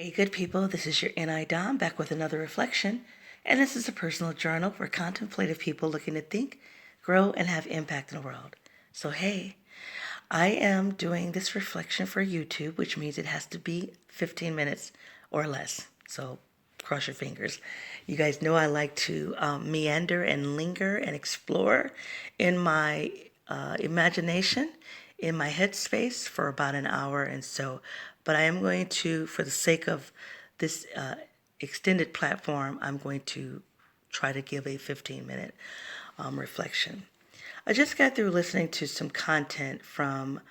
Hey, good people, this is your NI Dom back with another reflection, and this is a personal journal for contemplative people looking to think, grow, and have impact in the world. So, hey, I am doing this reflection for YouTube, which means it has to be 15 minutes or less. So, cross your fingers. You guys know I like to meander and linger and explore in my imagination, in my headspace for about an hour and so. But I am going to, for the sake of this extended platform, I'm going to try to give a 15-minute reflection. I just got through listening to some content from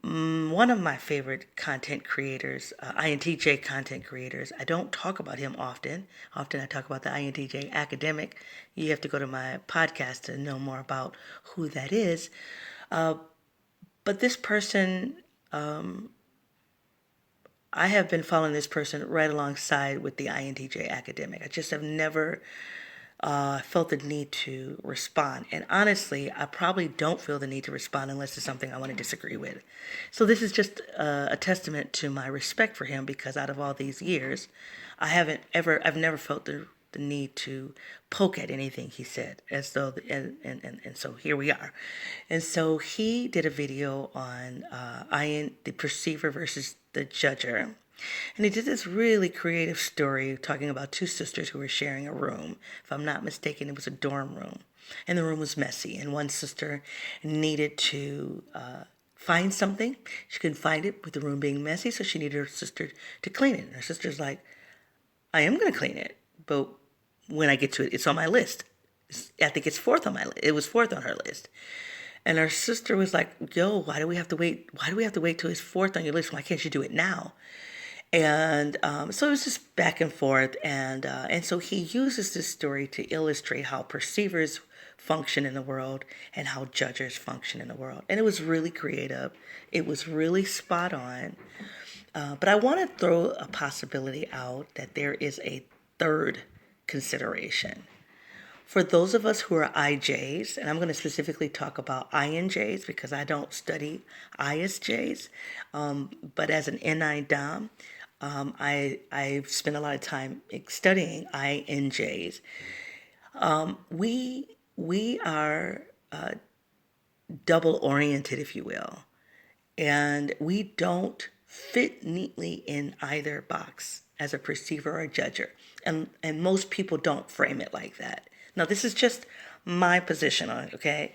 one of my favorite content creators, INTJ content creators. I don't talk about him often. Often I talk about the INTJ academic. You have to go to my podcast to know more about who that is. But this person, I have been following this person right alongside with the INTJ academic. I just have never felt the need to respond. And honestly, I probably don't feel the need to respond unless it's something I want to disagree with. So this is just a testament to my respect for him because out of all these years, I've never felt the need to poke at anything he said, as though, and so here we are. And so he did a video on the perceiver versus the judger. And he did this really creative story talking about two sisters who were sharing a room. If I'm not mistaken, it was a dorm room. And the room was messy. And one sister needed to find something. She couldn't find it with the room being messy, so she needed her sister to clean it. And her sister's like, I am going to clean it, but when I get to it, it's on my list. I think it's fourth on my list. It was fourth on her list. And her sister was like, yo, why do we have to wait? Why do we have to wait till it's fourth on your list? Why can't you do it now? And so it was just back and forth. And so he uses this story to illustrate how perceivers function in the world and how judges function in the world. And it was really creative. It was really spot on. But I want to throw a possibility out that there is a third consideration. For those of us who are IJs, and I'm going to specifically talk about INJs because I don't study ISJs, but as an NI Dom, I've spent a lot of time studying INJs. We are double oriented, if you will, and we don't fit neatly in either box as a perceiver or a judger, and most people don't frame it like that. Now, this is just my position on it, okay?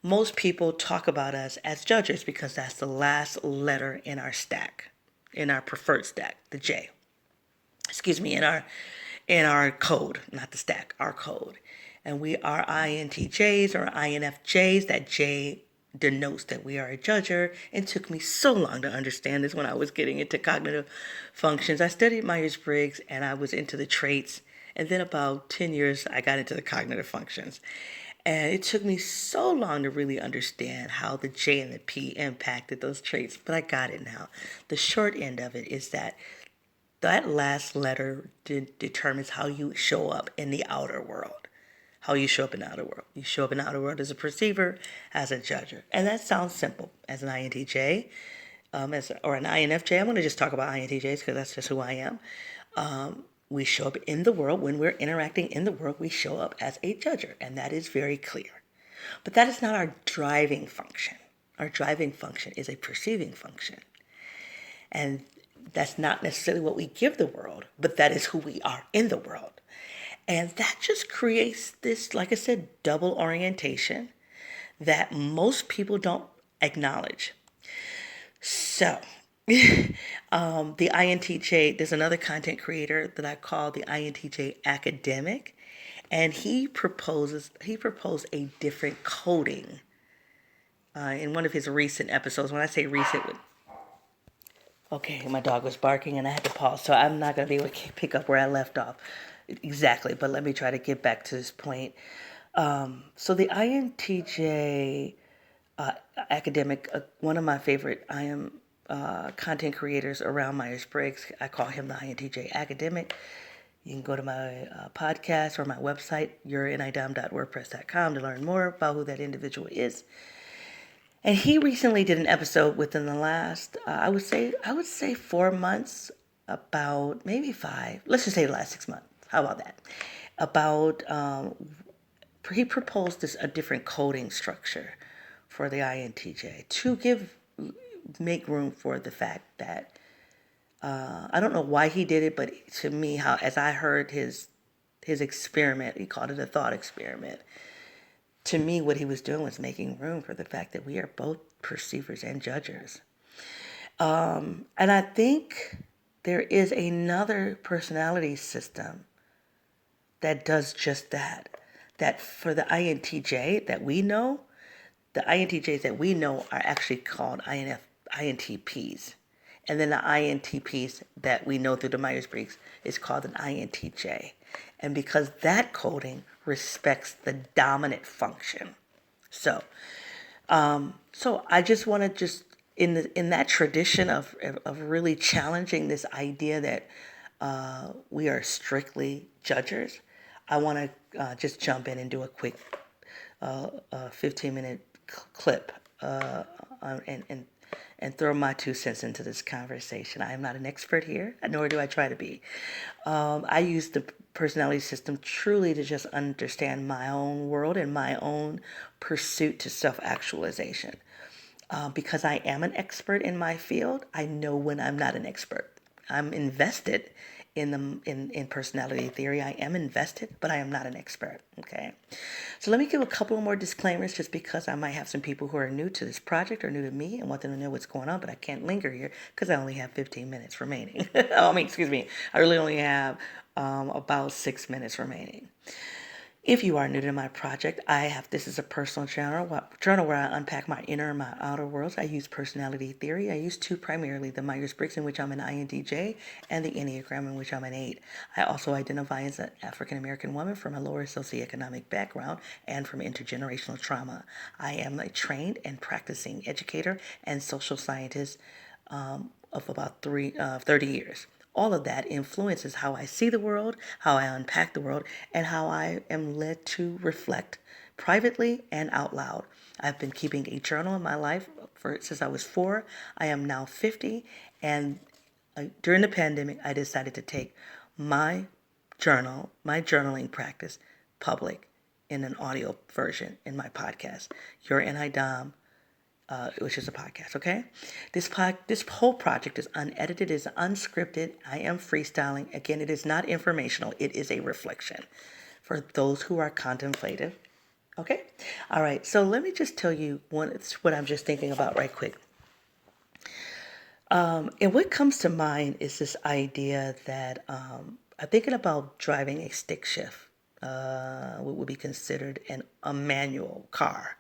Most people talk about us as judges because that's the last letter in our stack, in our preferred stack, the J. Excuse me, in our code, not the stack, our code. And we are INTJs or INFJs. That J denotes that we are a judger. It took me so long to understand this when I was getting into cognitive functions. I studied Myers-Briggs and I was into the traits. And then about 10 years, I got into the cognitive functions. And it took me so long to really understand how the J and the P impacted those traits, but I got it now. The short end of it is that last letter determines how you show up in the outer world. How you show up in the outer world. You show up in the outer world as a perceiver, as a judger. And that sounds simple. As an INTJ, or an INFJ, I'm going to just talk about INTJs because that's just who I am. We show up in the world. When we're interacting in the world, we show up as a judger, and that is very clear. But that is not our driving function. Our driving function is a perceiving function. And that's not necessarily what we give the world, but that is who we are in the world. And that just creates this, like I said, double orientation that most people don't acknowledge. So, the INTJ, there's another content creator that I call the INTJ academic, and he proposed a different coding in one of his recent episodes. When I say recent, okay, my dog was barking and I had to pause, so I'm not going to be able to pick up where I left off exactly, but let me try to get back to this point. So the INTJ academic, one of my favorite content creators around Myers-Briggs, I call him the INTJ academic. You can go to my podcast or my website, yourinidom.wordpress.com, to learn more about who that individual is. And he recently did an episode within the last, I would say 4 months about maybe 5, let's just say the last 6 months. How about that? About he proposed a different coding structure for the INTJ to make room for the fact that I don't know why he did it, but to me, how as I heard his experiment, he called it a thought experiment. To me, what he was doing was making room for the fact that we are both perceivers and judgers. And I think there is another personality system that does just that. That for the INTJ that we know, the INTJs that we know are actually called INTPs. And then the INTPs that we know through the Myers-Briggs is called an INTJ. And because that coding respects the dominant function. So, so I just want to just in that tradition of really challenging this idea that we are strictly judgers, I want to just jump in and do a quick 15-minute clip and throw my 2 cents into this conversation. I am not an expert here, nor do I try to be. I use the personality system truly to just understand my own world and my own pursuit to self-actualization. Because I am an expert in my field, I know when I'm not an expert. I'm invested in personality theory. I am invested, but I am not an expert. Okay, so let me give a couple more disclaimers, just because I might have some people who are new to this project or new to me and want them to know what's going on, but I can't linger here because I only have 15 minutes remaining. Excuse me, I really only have about 6 minutes remaining. If you are new to my project, this is a personal journal where I unpack my inner and my outer worlds. I use personality theory. I use two primarily, the Myers-Briggs, in which I'm an INTJ, and the Enneagram, in which I'm an 8. I also identify as an African-American woman from a lower socioeconomic background and from intergenerational trauma. I am a trained and practicing educator and social scientist of about 30 years. All of that influences how I see the world, how I unpack the world, and how I am led to reflect privately and out loud. I've been keeping a journal in my life since I was 4. I am now 50, and during the pandemic, I decided to take my my journaling practice, public in an audio version in my podcast, Your NI which is a podcast, okay? This whole project is unedited, is unscripted. I am freestyling. Again, it is not informational. It is a reflection for those who are contemplative, okay? All right, so let me just tell you what I'm just thinking about right quick. And what comes to mind is this idea that I'm thinking about driving a stick shift, what would be considered a manual car,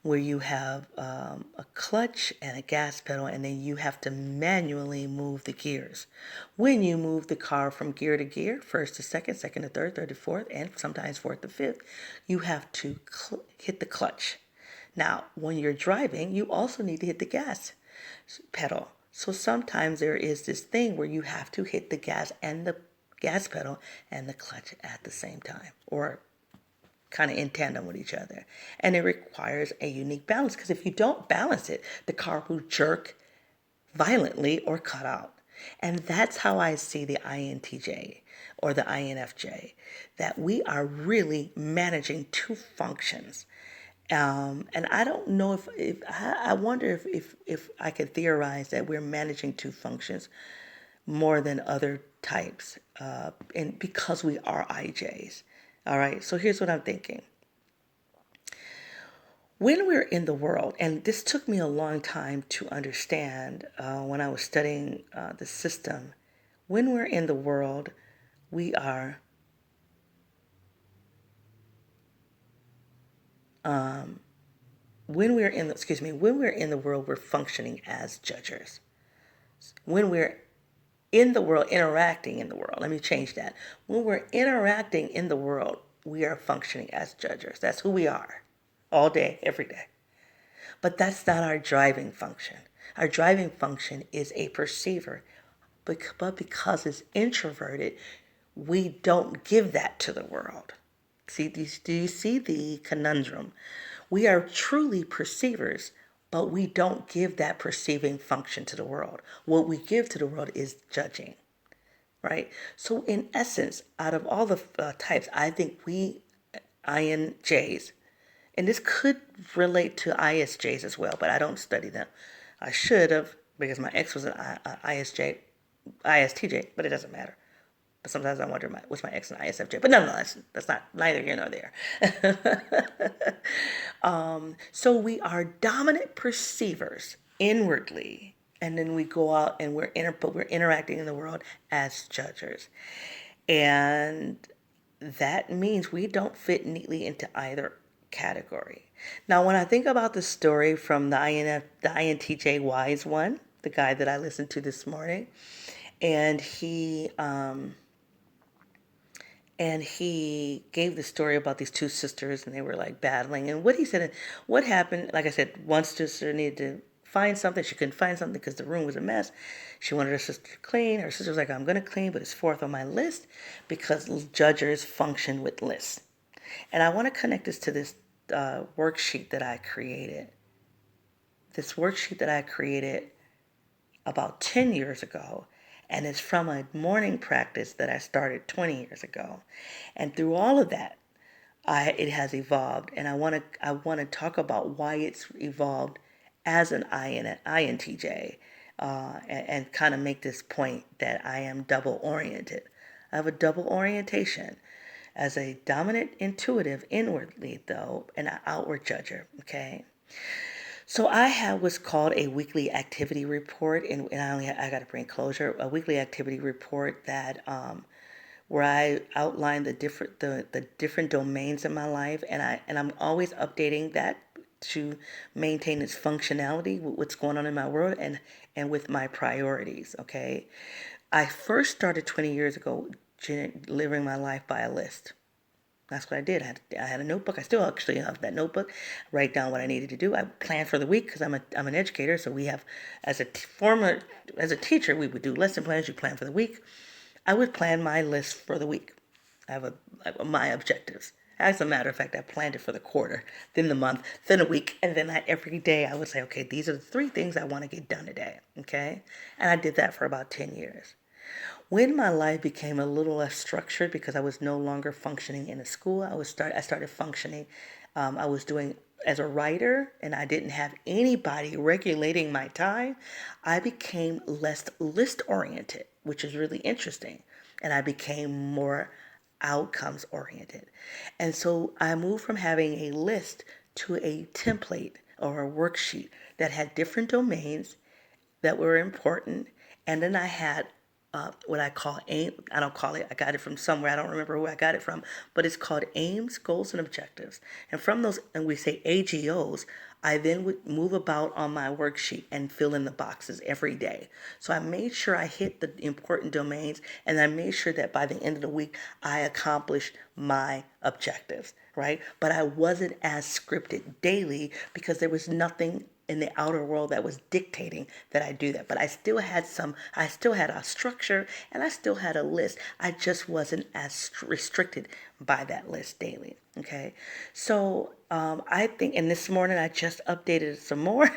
where you have a clutch and a gas pedal, and then you have to manually move the gears. When you move the car from gear to gear, first to second, second to third, third to fourth, and sometimes fourth to fifth, you have to hit the clutch. Now, when you're driving, you also need to hit the gas pedal. So sometimes there is this thing where you have to hit the gas pedal and the clutch at the same time, or kind of in tandem with each other. And it requires a unique balance, because if you don't balance it, the car will jerk violently or cut out. And that's how I see the INTJ or the INFJ, that we are really managing two functions. And I don't know if I wonder if I could theorize that we're managing two functions more than other types, and because we are IJs. All right, so here's what I'm thinking. When we're in the world, and this took me a long time to understand when I was studying the system, when we're in the world, we are when we're in the world, we're functioning as judges. When we're in the world, interacting in the world, let me change that. When we're interacting in the world, we are functioning as judges. That's who we are, all day, every day. But that's not our driving function. Our driving function is a perceiver. But because it's introverted, we don't give that to the world. See, do you see the conundrum? We are truly perceivers, but we don't give that perceiving function to the world. What we give to the world is judging. right? So in essence, out of all the types, I think we INJs, and this could relate to ISJs as well, but I don't study them. I should have because my ex was an ISJ, ISTJ, but it doesn't matter. But sometimes I wonder what's my ex and ISFJ. But nonetheless, that's not neither here nor there. So we are dominant perceivers inwardly, and then we go out and we're interacting in the world as judges, and that means we don't fit neatly into either category. Now, when I think about the story from the INTJ Wise One, the guy that I listened to this morning, and he gave the story about these two sisters and they were like battling. And what he said, what happened, like I said, one sister needed to find something. She couldn't find something because the room was a mess. She wanted her sister to clean. Her sister was like, I'm going to clean, but it's fourth on my list because judgers function with lists. And I want to connect this to this worksheet that I created. This worksheet that I created about 10 years ago, and it's from a morning practice that I started 20 years ago. And through all of that, it has evolved, and I want to talk about why it's evolved as an INTJ, and kind of make this point that I am double oriented. I have a double orientation as a dominant intuitive inwardly, though, and an outward judger. Okay. So I have what's called a weekly activity report, and I got to bring closure. A weekly activity report that where I outline the different domains in my life, and I'm always updating that to maintain its functionality with what's going on in my world and with my priorities. Okay, I first started 20 years ago living my life by a list. That's what I did. I had a notebook. I still actually have that notebook. Write down what I needed to do. I planned for the week because I'm an educator. So we have, as a teacher, we would do lesson plans. You plan for the week. I would plan my list for the week. My objectives. As a matter of fact, I planned it for the quarter, then the month, then a week, and then every day I would say, okay, these are the three things I want to get done today. Okay, and I did that for about 10 years. When my life became a little less structured because I was no longer functioning in a school, I started functioning. I was doing as a writer, and I didn't have anybody regulating my time. I became less list oriented, which is really interesting, and I became more outcomes oriented. And so I moved from having a list to a template or a worksheet that had different domains that were important. And then I had what I call aim. I don't call it. I got it from somewhere. I don't remember who I got it from, but it's called aims, goals, and objectives. And from those, and we say AGOs. I then would move about on my worksheet and fill in the boxes every day. So I made sure I hit the important domains, and I made sure that by the end of the week I accomplished my objectives. Right, but I wasn't as scripted daily because there was nothing in the outer world that was dictating that I do that. But I still had a structure and I still had a list. I just wasn't as restricted by that list daily. Okay. So I think, and this morning I just updated it some more.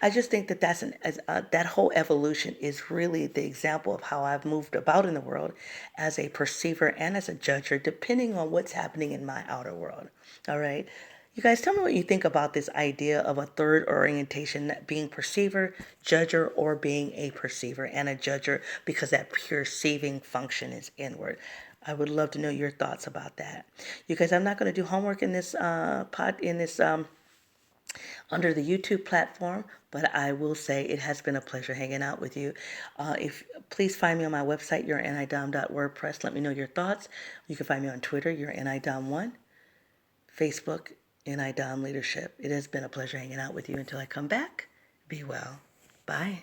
I just think that that whole evolution is really the example of how I've moved about in the world as a perceiver and as a judger, depending on what's happening in my outer world. All right. You guys tell me what you think about this idea of a third orientation, being perceiver, judger, or being a perceiver and a judger, because that perceiving function is inward. I would love to know your thoughts about that. You guys, I'm not going to do homework in this under the YouTube platform, but I will say it has been a pleasure hanging out with you. If please find me on my website, yourinidom.wordpress. Let me know your thoughts. You can find me on Twitter, yourinidom1, Facebook, NIDOM Leadership. It has been a pleasure hanging out with you. Until I come back, be well. Bye.